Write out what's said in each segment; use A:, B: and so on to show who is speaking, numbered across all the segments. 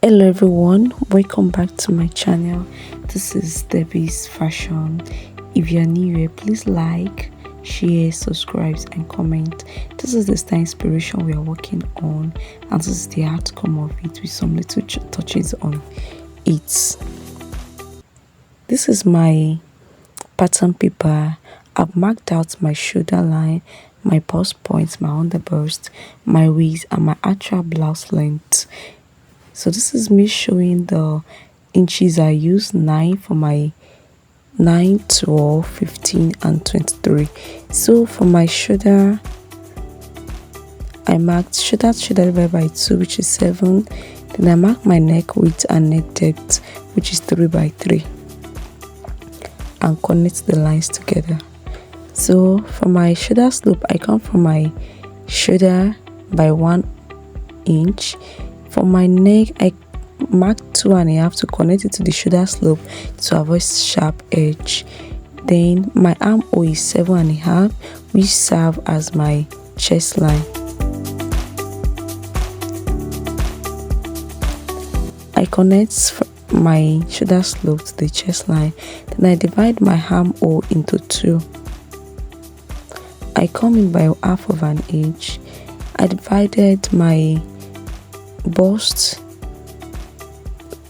A: Hello everyone, welcome back to my channel. This is Debbie's Fashion. If you're new here, please like, share, subscribe and comment. This is the style inspiration we are working on, and this is the outcome of it with some little touches on it. This is my pattern paper. I've marked out my shoulder line, my bust points, my underbust, my waist and my actual blouse length. So this is me showing the inches I use: 9 for my 9, 12, 15 and 23. So for my shoulder, I marked shoulder divided by 2, which is 7. Then I marked my neck width and neck depth, which is 3 by 3, and connect the lines together. So for my shoulder slope, I come from my shoulder by 1 inch. For my neck, I mark 2.5 to connect it to the shoulder slope to avoid sharp edge. Then my armhole is 7.5, which serve as my chest line. I connect my shoulder slope to the chest line. Then I divide my armhole into 2. I come in by 1/2 inch. I divided my bust.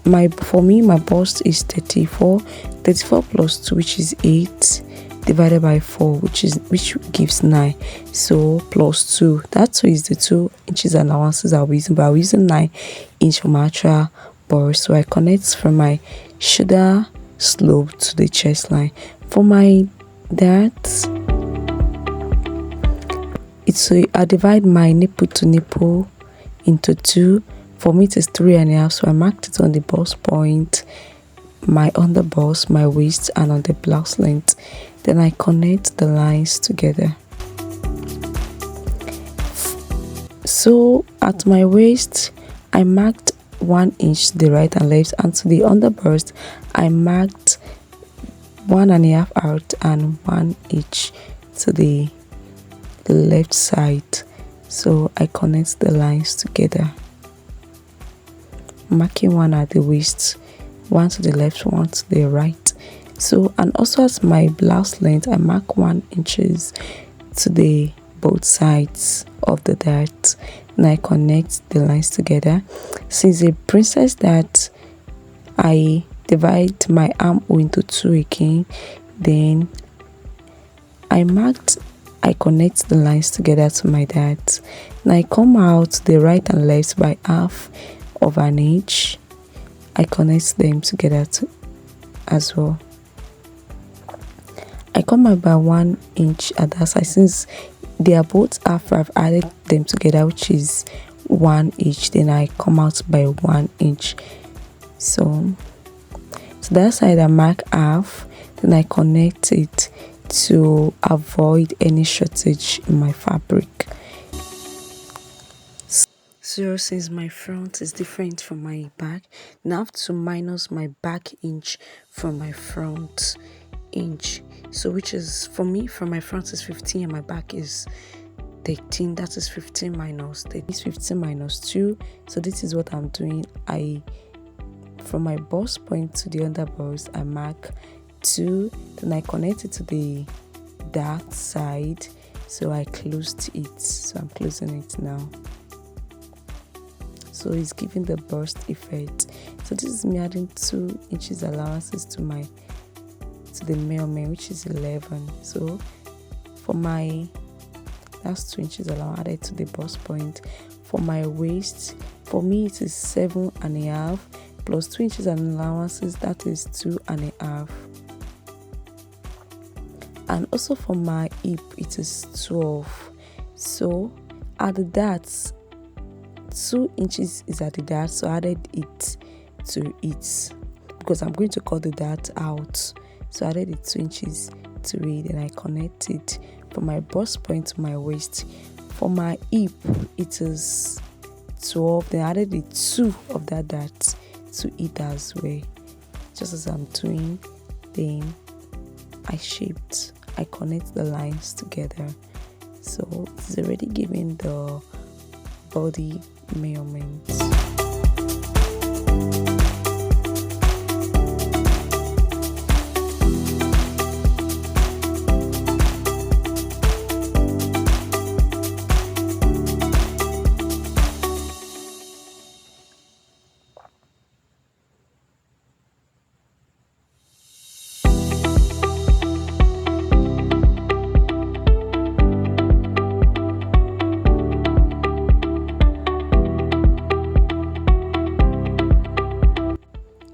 A: My bust is 34 plus 2, which is 8, divided by 4, which gives 9. So plus 2, that 2 is the 2 inches allowances I'll be using, but I'll be using 9 inch for my actual bust. So I connect from my shoulder slope to the chest line. For my I divide my nipple to nipple into 2. For me it is 3.5, so I marked it on the bust point, my underbust, my waist and on the blouse length. Then I connect the lines together. So at my waist, I marked 1 inch to the right and left, and to the underbust I marked 1.5 out and 1 inch to the left side. So I connect the lines together, marking 1 at the waist, 1 to the left, 1 to the right. So, and also as my blouse length, I mark 1 inches to the both sides of the dart, and I connect the lines together. Since a princess dart, I divide my armhole into 2 again. Then I connect the lines together to my dart. Now I come out the right and left by 1/2 inch. I connect them together as well. I come out by 1 inch at that side. Since they are both half, I've added them together, which is 1 inch. Then I come out by 1 inch. So that side I mark 1/2. Then I connect it to avoid any shortage in my fabric. So since my front is different from my back, now I have to minus my back inch from my front inch. So which is, for me, from my front is 15 and my back is 13. That is 15 minus 13 is 15 minus 2. So this is what I'm doing. From my bust point to the underbust, I mark 2. Then I connect it to the dart side. So I closed it. So I'm closing it now. So it's giving the burst effect. So this is me adding 2 inches allowances to the mailman, which is 11. So for that's 2 inches allowance added to the bust point. For my waist, for me it is 7.5 plus 2 inches allowances, that is 2.5. And also for my hip it is 12. So at the darts, 2 inches is at the dart, so I added it to it because I'm going to cut the dart out. So I added the 2 inches to it, and I connected from my bust point to my waist. For my hip it is 12. Then I added the 2 of that dart to it as well, just as I'm doing. Then I connect the lines together. So it's already giving the body measurements.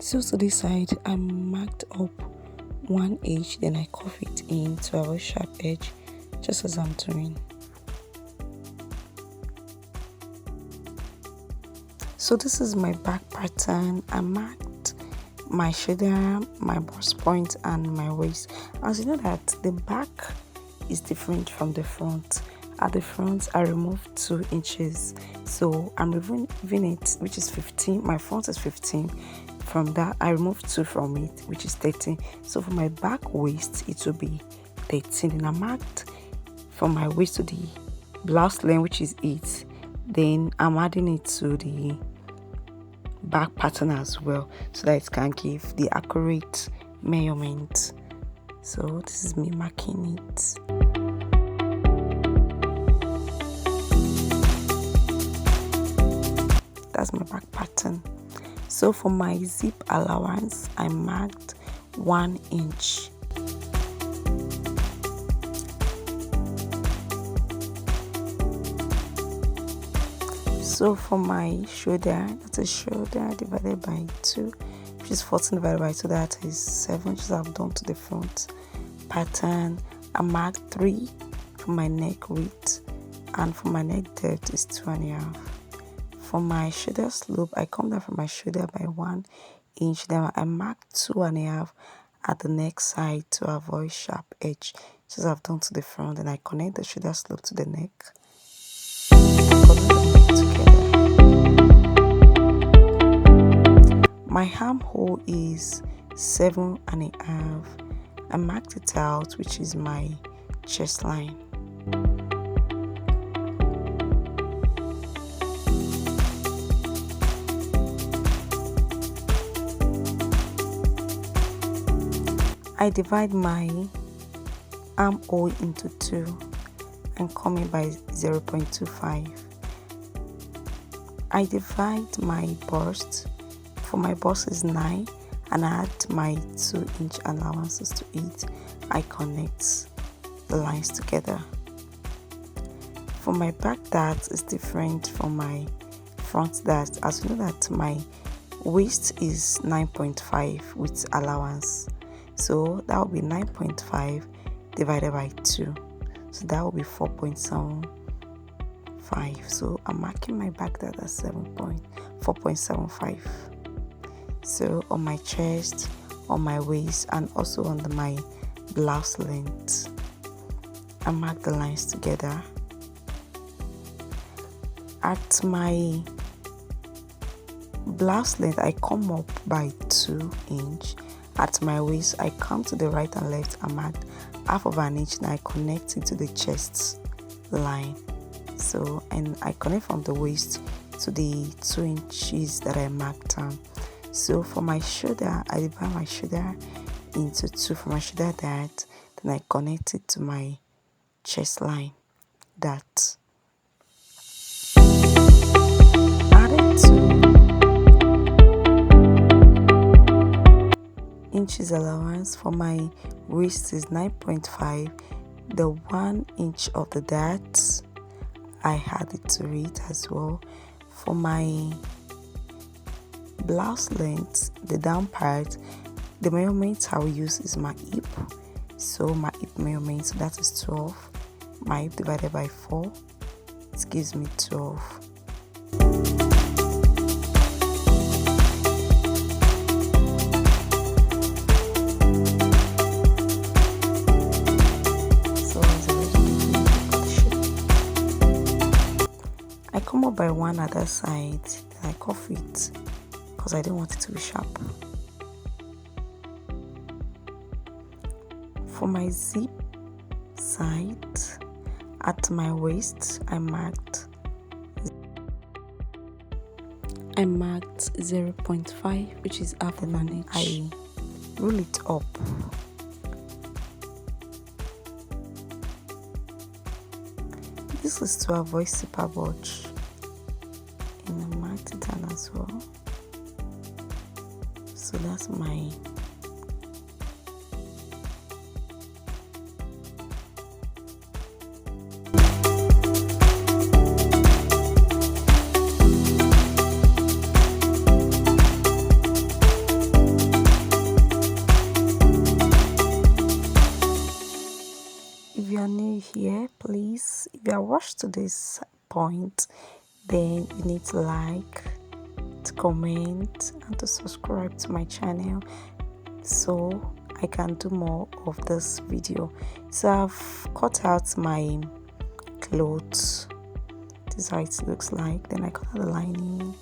A: So to this side, I marked up one edge, then I curve it in to avoid sharp edge, just as I'm doing. So this is my back pattern. I marked my shoulder, my bust point, and my waist. As you know that the back is different from the front. At the front, I removed 2 inches, so I'm removing it, which is 15. My front is 15. From that, I removed 2 from it, which is 13. So for my back waist, it will be 13. And I marked from my waist to the blouse length, which is 8. Then I'm adding it to the back pattern as well, so that it can give the accurate measurement. So this is me marking it. That's my back pattern. So for my zip allowance, I marked 1 inch. So for my shoulder, that's a shoulder divided by 2, which is 14 divided by 2, that is 7, just I've done to the front pattern. I marked 3 for my neck width, and for my neck depth is 2.5. For my shoulder slope, I come down from my shoulder by 1 inch. Then I marked 2.5 at the neck side to avoid sharp edge, just as I've done to the front. And I connect the shoulder slope to the neck. My armhole is 7.5. I marked it out, which is my chest line. I divide my armhole into 2 and come in by 0.25. I divide my bust. For my bust is 9, and I add my 2-inch allowances to it. I connect the lines together. For my back dart is different from my front dart. As you know that my waist is 9.5 with allowance, so that will be 9.5 divided by 2, so that will be 4.75. So I'm marking my back dart at 4.75. So on my chest, on my waist, and also on my blouse length, I mark the lines together. At my blouse length, I come up by 2 inch. At my waist, I come to the right and left and mark half of an inch, and I connect it to the chest line. So, and I connect from the waist to the 2 inches that I marked down. So for my shoulder, I divide my shoulder into 2 for my shoulder dart, then I connect it to my chest line dart. Added 2 inches allowance. For my waist is 9.5. The 1 inch of the dart, I added to it as well. For my blouse length, the down part, the measurement I will use is my hip. So my hip measurement, so that is 12. My hip divided by 4, it gives me 12. I come up by 1 other side, then I cuff it because I don't want it to be sharp. For my zip side, at my waist, I marked 0.5, which is half an inch. I roll it up. This is to avoid zipper bulge, and I marked it down as well. So that's my you are watched to this point, then you need to like, to comment, and to subscribe to my channel so I can do more of this video. So I've cut out my clothes. This is how it looks like. Then I cut out the lining,